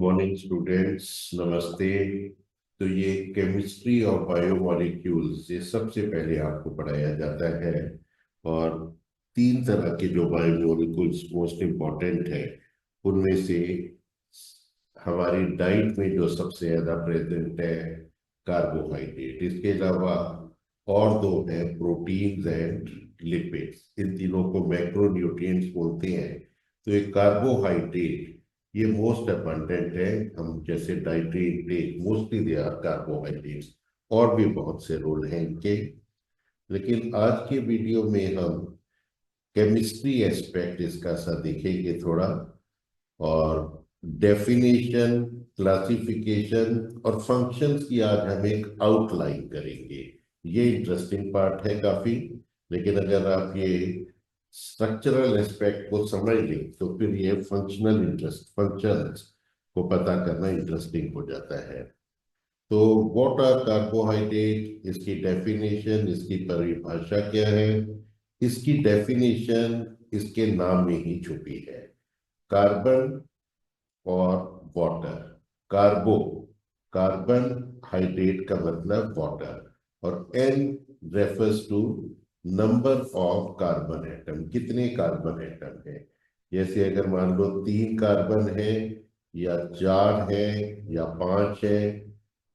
Morning students, नमस्ते। तो ये केमिस्ट्री और बायोमॉलिक्यूल्स ये सबसे पहले आपको पढ़ाया जाता है। और तीन तरह के जो बायोमॉलिक्यूल्स मोस्ट इम्पॉर्टेंट है, उनमें से हमारी डाइट में जो सबसे ज्यादा प्रेजेंट है कार्बोहाइड्रेट। इसके अलावा और दो हैं प्रोटीन्स एंड लिपिड्स। इन तीनों को मैक्रोन्यूट्रिएंट्स बोलते हैं। तो एक कार्बोहाइड्रेट ये मोस्ट अबंडेंट है। हम जैसे dietary intake mostly they are carbohydrates. और भी बहुत से रोल हैं इनके, लेकिन आज के वीडियो में हम केमिस्ट्री एस्पेक्ट इसका सा देखेंगे थोड़ा। और डेफिनेशन, क्लासिफिकेशन और फंक्शंस की आज हम एक आउटलाइन करेंगे। ये इंटरेस्टिंग पार्ट है काफी। लेकिन अगर आप ये स्ट्रक्चरल एस्पेक्ट को समझ लें तो फिर ये फंक्शंस को पता करना इंटरेस्टिंग हो जाता है। तो व्हाट आर कार्बोहाइड्रेट, इसकी डेफिनेशन, इसकी परिभाषा क्या है। इसकी डेफिनेशन इसके नाम में ही छुपी है। कार्बन और वाटर। कार्बो, कार्बन, हाइड्रेट का मतलब वाटर। और n refers to number of carbon atom, कितने कार्बन एटम है। जैसे अगर मान लो 3 कार्बन है या 4 है या 5 है।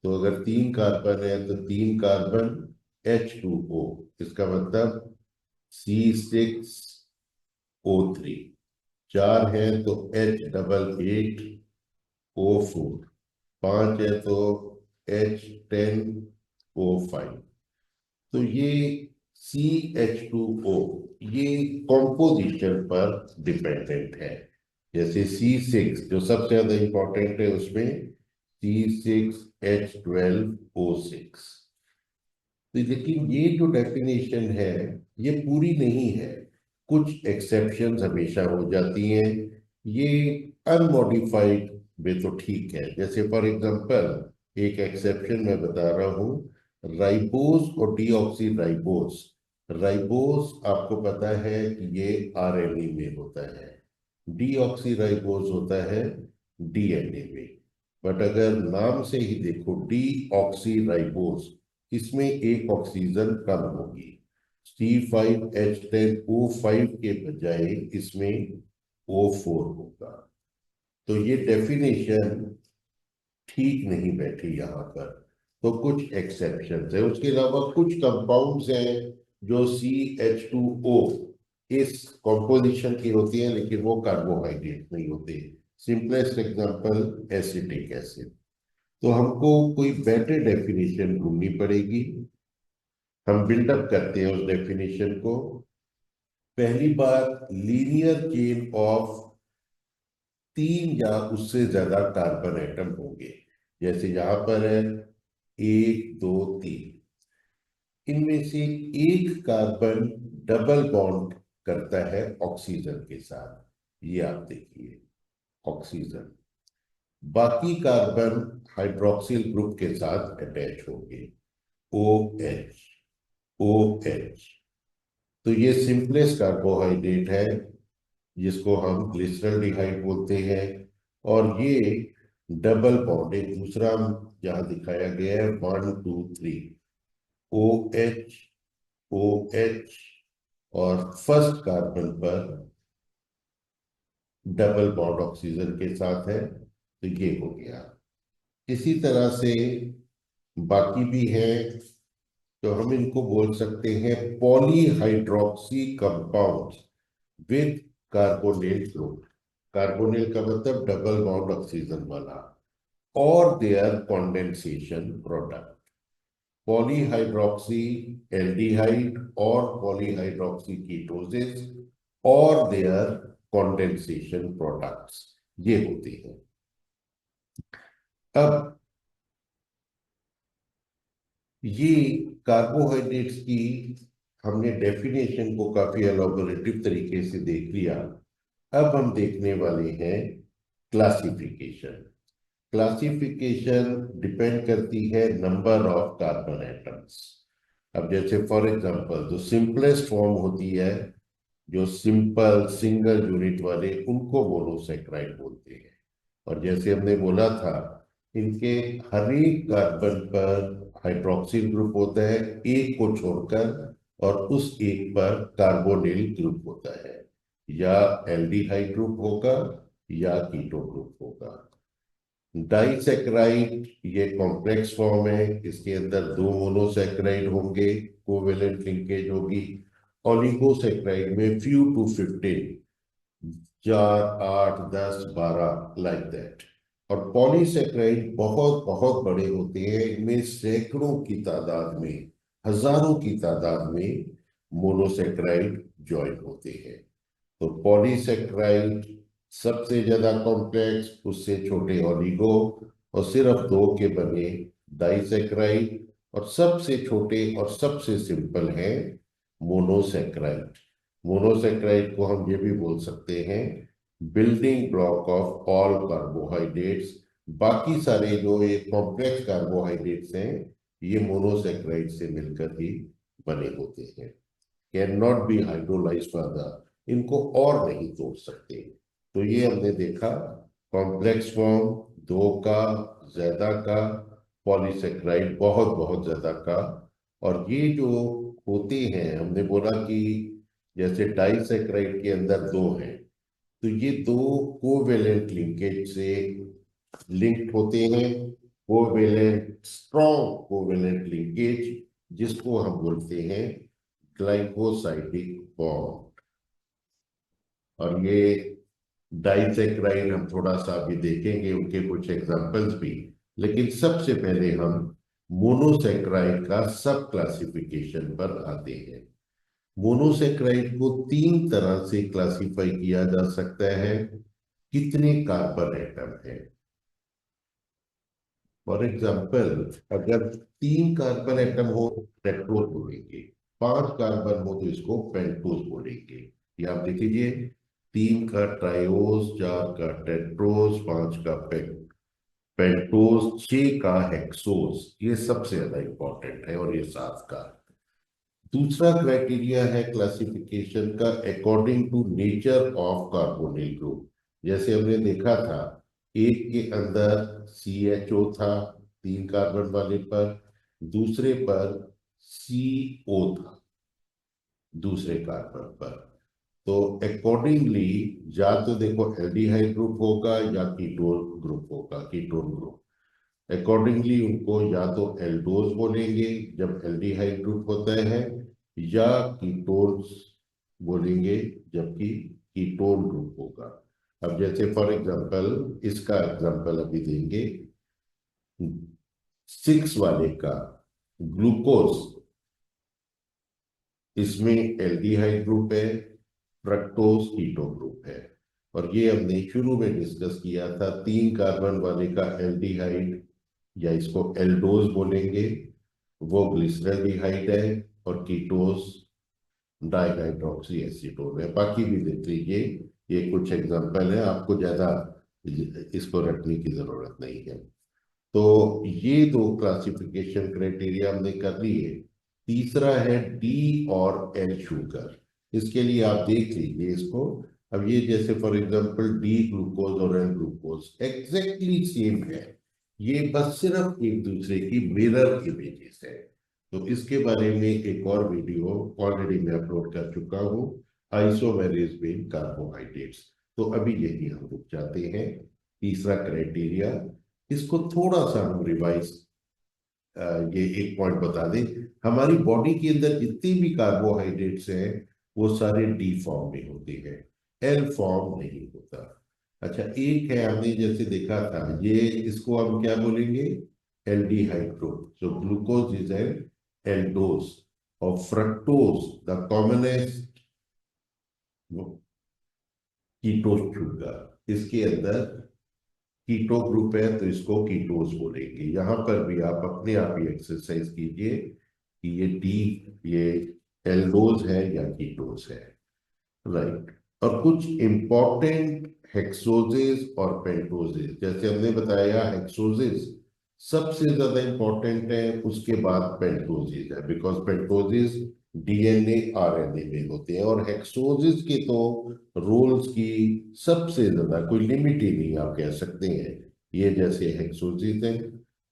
तो अगर 3 कार्बन है तो 3 कार्बन H2O, इसका मतलब C6O3। 4 है तो H88O4। 5 है तो H10O5। तो ये CH2O ये कॉम्पोजिशन पर डिपेंडेंट है। जैसे C6 जो सबसे ज्यादा इंपॉर्टेंट है, उसमें C6H12O6। तो लेकिन ये जो डेफिनेशन है ये पूरी नहीं है। कुछ एक्सेप्शंस हमेशा हो जाती हैं। ये अनमॉडिफाइड में तो ठीक है। जैसे फॉर एग्जांपल एक एक्सेप्शन मैं बता रहा हूँ, राइबोस और डीऑक्सी राइबोस। राइबोस आपको पता है कि ये आरएनए में होता है, डीऑक्सी राइबोस होता है डीएनए में। बट अगर नाम से ही देखो डीऑक्सी राइबोस, इसमें एक ऑक्सीजन कम होगी। C5H10O5 के बजाय इसमें O4 होगा। तो ये डेफिनेशन ठीक नहीं बैठी यहाँ पर। तो कुछ एक्सेप्शंस है। उसके अलावा कुछ कंपाउंड्स हैं जो CH2O इस कॉम्पोजिशन की होती है, लेकिन वो कार्बोहाइड्रेट नहीं होते। Simplest example acetic acid. तो हमको कोई बेटर डेफिनेशन ढूंढनी पड़ेगी। हम बिल्डअप करते हैं उस डेफिनेशन को। पहली बात, लीनियर चेन ऑफ 3 या उससे ज्यादा कार्बन एटम होंगे। जैसे यहां पर है 1 2 3। इनमें से एक कार्बन डबल बॉन्ड करता है ऑक्सीजन के साथ, ये आप देखिए ऑक्सीजन। बाकी कार्बन हाइड्रोक्सिल ग्रुप के साथ अटैच होंगे, OH, OH। तो ये सिंपलेस्ट कार्बोहाइड्रेट है जिसको हम ग्लिसरॉल्डिहाइड बोलते हैं। और ये डबल बॉन्ड, एक दूसरा यहाँ दिखाया गया है 1 2 3, OH, OH। और फर्स्ट कार्बन पर डबल बॉन्ड ऑक्सीजन के साथ है, तो ये हो गया। इसी तरह से बाकी भी है। तो हम इनको बोल सकते हैं polyhydroxy compounds with carbonyl group. Carbonyl का मतलब डबल बॉन्ड ऑक्सीजन वाला। और their condensation product, polyhydroxy aldehyde और पॉलीहाइड्रोक्सी कीटोसिस और देयर कंडेंसेशन प्रोडक्ट्स, ये होते हैं। अब ये कार्बोहाइड्रेट्स की हमने डेफिनेशन को काफी एलॉबरेटिव तरीके से देख लिया। अब हम देखने वाले हैं क्लासिफिकेशन। क्लासिफिकेशन डिपेंड करती है नंबर ऑफ कार्बन एटम्स। अब जैसे फॉर एग्जांपल जो सिंपलेस्ट फॉर्म होती है, जो सिंपल सिंगल यूनिट वाले, उनको मोनोसेक्राइड बोलते हैं। और जैसे हमने बोला था, इनके हर एक कार्बन पर हाइड्रोक्सिल ग्रुप होता है एक को छोड़कर, और उस एक पर कार्बोनिल ग्रुप होता है। या एल्डिहाइड ग्रुप होगा या कीटो ग्रुप होगा। डाइसैकराइड ये कॉम्प्लेक्स फॉर्म है, इसके अंदर दो मोनोसैकराइड होंगे, कोवेलेंट लिंकेज होगी। ऑलिगोसैकराइड में फ्यू टू 15, 4, 8, 10, 12 लाइक दैट। और पॉलीसैकराइड बहुत बहुत बड़े होते हैं, इनमें सैकड़ों की तादाद में, हजारों की तादाद में मोनोसैकराइड ज्वाइन होते हैं। तो पॉलीसेक्राइड सबसे ज्यादा कॉम्प्लेक्स, उससे छोटे ऑलिगो, और सिर्फ दो के बने डाइसेक्राइड, और सबसे छोटे और सबसे सिंपल है मोनोसेक्राइड। मोनोसेक्राइड को हम ये भी बोल सकते हैं building block of all carbohydrates. बाकी सारे जो ये कॉम्प्लेक्स कार्बोहाइड्रेट्स हैं, ये मोनोसेक्राइड से मिलकर ही बने होते हैं। Can not be hydrolyse further, इनको और नहीं तोड़ सकते। तो ये हमने देखा कॉम्प्लेक्स फॉर्म, दो का, ज्यादा का, पॉलीसेक्राइड बहुत बहुत ज्यादा का। और ये जो होते हैं, हमने बोला कि जैसे डाइसेक्राइड के अंदर दो हैं, तो ये दो कोवेलेंट लिंकेज से लिंक्ड होते हैं। कोवेलेंट, स्ट्रॉन्ग कोवेलेंट लिंकेज, जिसको हम बोलते हैं ग्लाइकोसाइडिक बॉन्ड। और ये डाइसेक्राइड हम थोड़ा सा अभी देखेंगे, उनके कुछ एग्जांपल्स भी। लेकिन सबसे पहले हम मोनोसेक्राइड का सब क्लासिफिकेशन पर आते हैं। मोनोसेक्राइड को तीन तरह से क्लासिफाई किया जा सकता है। कितने कार्बन एटम है? फॉर एग्जाम्पल, अगर तीन कार्बन एटम हो टेट्रोज बोलेंगे, पांच कार्बन हो तो इसको पेंटोज बोलेंगे। ये आप देख लीजिए, तीन का ट्रायोज, चार का टेट्रोज, पांच का पेंटोज, छह का हेक्सोज, ये सबसे ज्यादा इंपॉर्टेंट है, और ये सात का। दूसरा क्राइटेरिया है क्लासिफिकेशन का according to nature of carbonyl group. जैसे हमने देखा था, एक के अंदर CHO था तीन कार्बन वाले पर, दूसरे पर CO था दूसरे कार्बन पर। तो अकॉर्डिंगली या तो देखो एल्डिहाइड ग्रुप होगा या कीटोन ग्रुप होगा, कीटोन ग्रुप। अकॉर्डिंगली उनको या तो एल्डोज बोलेंगे जब एल्डिहाइड ग्रुप होता है, या कीटोन्स बोलेंगे जबकि कीटोन ग्रुप होगा। अब जैसे फॉर एग्जांपल, इसका एग्जांपल अभी देंगे, 6 वाले का ग्लूकोज, इसमें एल्डिहाइड ग्रुप है, फ्रक्टोज कीटो ग्रुप है। और ये हमने शुरू में डिस्कस किया था, तीन कार्बन वाले का एल्डिहाइड, या इसको एल्डोज बोलेंगे, वो ग्लिसरॉल्डिहाइड है, और कीटोस डाइहाइड्रोक्सी एसीटोन है। बाकी भी देख लीजिए, ये कुछ एग्जांपल है, आपको ज्यादा इसको रखने की जरूरत नहीं है। तो ये दो क्लासिफिकेशन क्राइटेरिया हमने कर लिए। तीसरा है डी और एल शुगर। इसके लिए आप देख लीजिए इसको। अब ये जैसे फॉर एग्जांपल डी ग्लूकोज और एल ग्लूकोज एग्जैक्टली सेम है, ये बस सिर्फ एक दूसरे की मिरर इमेजेस है। तो इसके बारे में एक और वीडियो ऑलरेडी मैं अपलोड कर चुका हूँ, आइसोमेरेज बिन कार्बोहाइड्रेट्स। तो अभी यही हम रुक जाते हैं। तीसरा क्राइटेरिया, इसको थोड़ा सा हम रिवाइज, ये एक पॉइंट बता दें, हमारी बॉडी के अंदर जितने भी कार्बोहाइड्रेट्स हैं वो सारे डी फॉर्म में होते हैं, एल फॉर्म नहीं होता। अच्छा, एक है, हमने जैसे देखा था, ये इसको हम क्या बोलेंगे, aldehyde group. So glucose is an aldose, और fructose the commonest ketose sugar, इसके अंदर कीटो ग्रुप है तो इसको कीटोस बोलेंगे। यहां पर भी आप अपने आप ही एक्सरसाइज कीजिए कि ये एल्डोज है या कीटोस है, राइट। और कुछ इंपॉर्टेंट हेक्सोजेस और पेंटोजेस, जैसे हमने बताया हेक्सोजेस सबसे ज्यादा इंपॉर्टेंट है, उसके बाद पेंटोजेस है, बिकॉज पेंटोजेस डीएनए आरएनए में होते हैं। और हेक्सोसिस के तो रोल्स की सबसे ज्यादा कोई लिमिट ही नहीं आप कह सकते हैं, ये जैसे हेक्सोसिस है।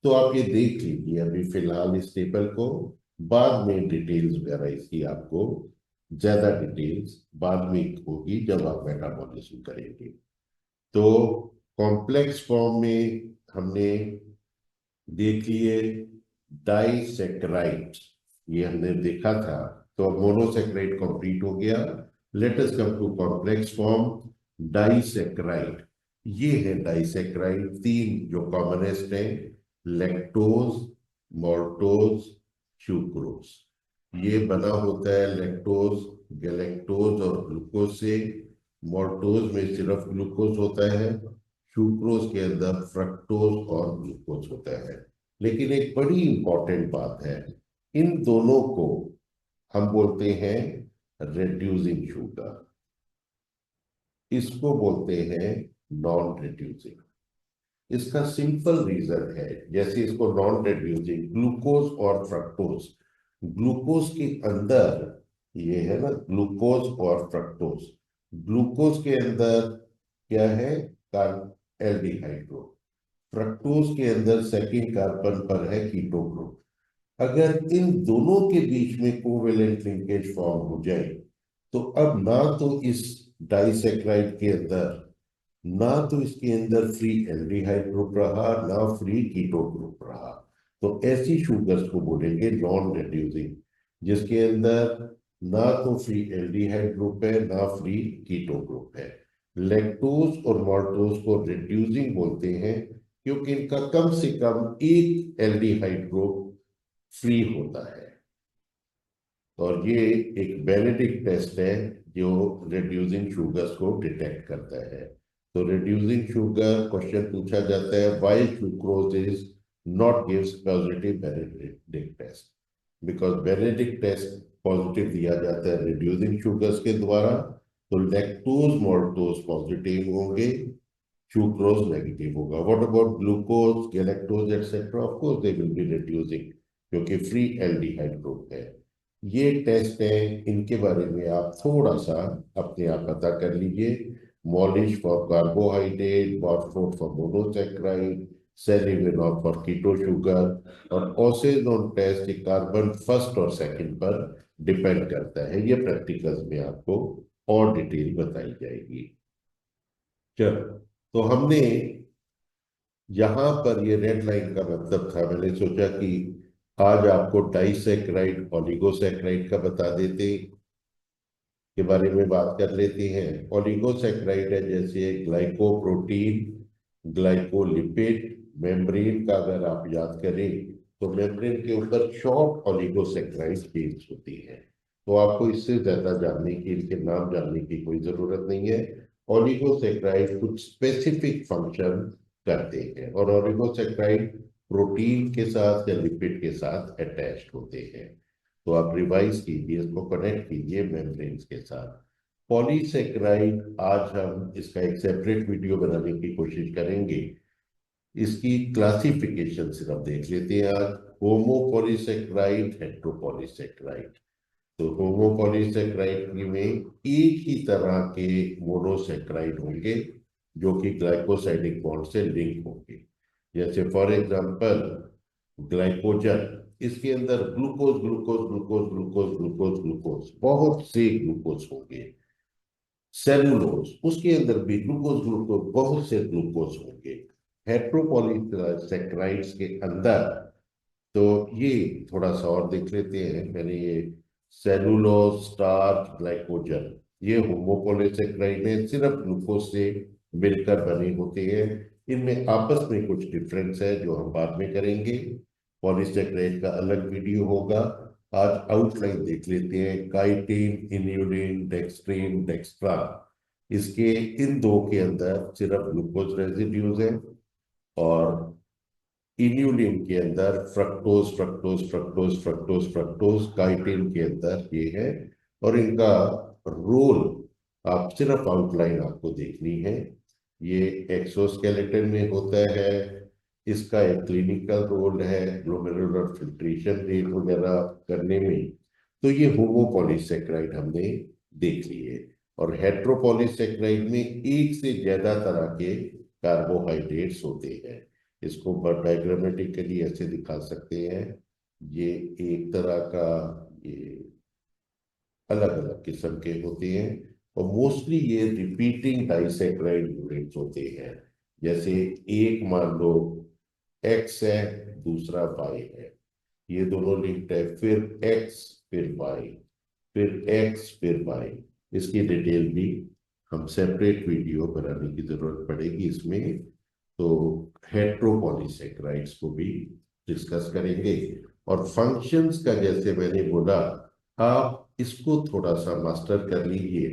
तो आप ये देख लीजिए अभी फिलहाल इस टेबल को, बाद में डिटेल्स वगैरह इसकी आपको ज्यादा डिटेल्स बाद में होगी जब आप मेटाबॉलिज्म करेंगे। तो कॉम्प्लेक्स फॉर्म में हमने देख लिए डाइसेक्राइड, ये हमने देखा था। तो अब मोनोसेक्राइड कंप्लीट हो गया। Let us come to complex form disaccharide. ये है डाइसेक्राइड, तीन जो कॉमनेस्ट है, लैक्टोज, मॉल्टोज, सुक्रोज। ये बना होता है लैक्टोज, गैलेक्टोज और ग्लूकोज से। मॉल्टोज में सिर्फ ग्लूकोज होता है, सुक्रोज के अंदर फ्रक्टोज और ग्लूकोज होता है। लेकिन एक बड़ी इंपॉर्टेंट बात है, इन दोनों को हम बोलते हैं रिड्यूसिंग शुगर, इसको बोलते हैं नॉन रिड्यूसिंग। इसका सिंपल रीजन है, जैसे इसको नॉन रिड्यूसिंग ग्लूकोज और फ्रक्टोज, ग्लूकोज के अंदर ये है ना ग्लूकोज और फ्रक्टोज, ग्लूकोज के अंदर क्या है, कार्ब एल्डिहाइड ग्रुप, फ्रक्टोज के अंदर सेकेंड कार्बन पर है कीटो ग्रुप। अगर इन दोनों के बीच में कोवेलेंट लिंकेज फॉर्म हो जाए तो अब ना तो इस डाइसेक्राइड के अंदर, ना तो इसके अंदर फ्री एल्डिहाइड ग्रुप रहा, ना फ्री कीटो ग्रुप रहा। तो ऐसी शुगर्स को बोलेंगे नॉन रिड्यूसिंग, जिसके अंदर ना तो फ्री एल्डिहाइड ग्रुप है ना फ्री कीटो ग्रुप है। लैक्टोज और माल्टोज को रिड्यूसिंग बोलते हैं क्योंकि इनका कम से कम एक एल्डिहाइड ग्रुप फ्री होता है। और ये एक बेनेडिक्ट टेस्ट है जो रिड्यूसिंग शुगर्स को डिटेक्ट करता है। तो रिड्यूसिंग शुगर क्वेश्चन पूछा जाता है, why sucrose is not gives positive Benedict test, because Benedict test positive दिया जाता है रिड्यूसिंग शुगर्स के द्वारा। तो लैक्टोज माल्टोज पॉजिटिव होंगे, सुक्रोज नेगेटिव होगा। What about glucose, galactose etcetera, of course they will be reducing क्योंकि फ्री एल्डिहाइड ग्रुप है। ये टेस्ट है, इनके बारे में आप थोड़ा सा अपने आप पता कर लीजिए। Molisch for carbohydrate, Barfoed for monosaccharide, Seliwanoff for keto sugar, और ओसेजोन टेस्ट कार्बन फर्स्ट और सेकंड पर डिपेंड करता है। ये प्रैक्टिकल्स में आपको और डिटेल बताई जाएगी। चलो, तो हमने यहां पर ये रेड लाइन का मतलब था, मैंने सोचा कि आज आपको डाइसेक्राइड ओलिगोसेक्राइड का बता देते, के बारे में बात कर लेते हैं। ओलिगोसेक्राइड है जैसे ग्लाइकोप्रोटीन, ग्लाइकोलिपिड, मेम्ब्रेन का अगर आप याद करें तो मेम्ब्रेन के ऊपर शॉर्ट ओलिगोसेक्राइड चेन्स होती है। तो आपको इससे ज्यादा जानने की, इनके नाम जानने की कोई जरूरत नहीं है। ओलिगोसेक्राइड कुछ स्पेसिफिक फंक्शन करते हैं और ओलिगोसेक्राइड प्रोटीन के साथ या लिपिड के साथ अटैच्ड होते हैं। तो आप रिवाइज कीजिए, इसको कनेक्ट कीजिए मेम्ब्रेन्स के साथ। पॉलीसेक्राइड आज हम इसका एक सेपरेट वीडियो बनाने की कोशिश करेंगे। इसकी क्लासिफिकेशन सिर्फ देख लेते हैं आज। होमोपॉलीसेक्राइड, हेट्रोपॉलीसेक्राइड। तो होमोपॉलीसेक्राइड में एक ही तरह के मोनोसेक्राइड होंगे जो कि ग्लाइकोसाइडिक बॉन्ड से लिंक होंगे। जैसे फॉर एग्जांपल ग्लाइकोजन, इसके अंदर glucose glucose glucose glucose glucose glucose बहुत से ग्लूकोज होंगे। सेलुलोज, उसके अंदर भी ग्लूकोज ग्लूकोज बहुत से ग्लूकोज होंगे। हेट्रोपॉलीसेक्राइड्स के अंदर तो ये थोड़ा सा और देख लेते हैं। मैंने ये सेलुलोज, स्टार्च, ग्लाइकोजन, ये होमोपॉलीसेक्राइड है, सिर्फ ग्लूकोज से मिलकर बने होते हैं। इनमें आपस में कुछ डिफरेंस है जो हम बाद में करेंगे। पॉलीसेक्राइड का अलग वीडियो होगा। आज आउटलाइन देख लेते हैं। काइटिन, इन्यूलिन, डेक्स्ट्रिन, डेक्स्ट्रा, इसके इन दो के अंदर सिर्फ ग्लूकोज रेजिड्यूज हैं, और इन्यूलिन के अंदर fructose fructose fructose fructose fructose, chitin के अंदर ये है। और इनका रोल आप सिर्फ आउटलाइन आपको देखनी है। ये एक्सोस्केलेटन में होता है, इसका एक क्लिनिकल रोल है ग्लोमेरुलर फिल्ट्रेशन रेट वगैरह करने में। तो ये होमोपॉलीसेकेराइड हमने देख लिए। और हेट्रोपॉलीसेकेराइड में एक से ज्यादा तरह के कार्बोहाइड्रेट्स होते हैं। इसको डायग्रामेटिकली ऐसे दिखा सकते हैं। ये एक तरह का, ये अलग अलग किस्म के होते हैं। और मोस्टली ये रिपीटिंग डाइसेक्राइड यूनिट्स होते हैं। जैसे एक मान लो एक्स है, दूसरा वाई है, ये दोनों लिंक्ड है, फिर एक्स फिर वाई, फिर एक्स फिर वाई। इसकी डिटेल भी हम सेपरेट वीडियो बनाने की जरूरत पड़ेगी इसमें। तो हेट्रोपॉलीसेकेराइड्स को भी डिस्कस करेंगे। और फंक्शंस का जैसे मैंने बोला, आप इसको थोड़ा सा मास्टर कर लीजिए,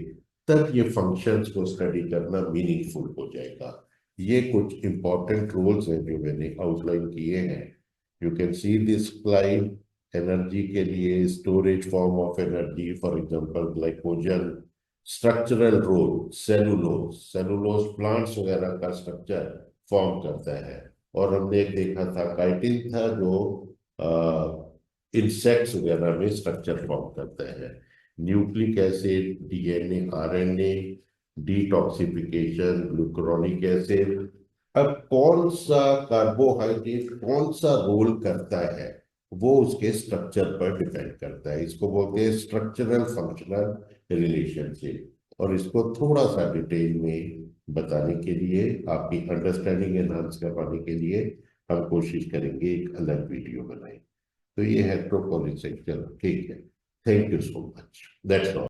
तब ये फंक्शंस को स्टडी करना मीनिंगफुल हो जाएगा। ये कुछ इंपॉर्टेंट रोल्स हैं जो मैंने आउटलाइन किए हैं। You can see this slide. Energy के लिए storage form of energy, for example glycogen. Structural role, cellulose, cellulose plants वगैरह का स्ट्रक्चर फॉर्म करता है। और हमने एक देखा था काइटिन था जो इंसेक्ट्स वगैरह में स्ट्रक्चर फॉर्म करता है। Nucleic acid, DNA, RNA, detoxification, glucuronic acid. अब कौन सा कार्बोहाइड्रेट कौन सा रोल करता है, वो उसके स्ट्रक्चर पर डिपेंड करता है। इसको बोलते हैं स्ट्रक्चरल फंक्शनल रिलेशनशिप। और इसको थोड़ा सा डिटेल में बताने के लिए, आपकी अंडरस्टैंडिंग एनहांस करवाने के लिए, हम कोशिश करेंगे एक अलग वीडियो बनाएं। तो ये हेट्रोपॉलीसेक्सुअल, ठीक है। Thank you so much, that's all.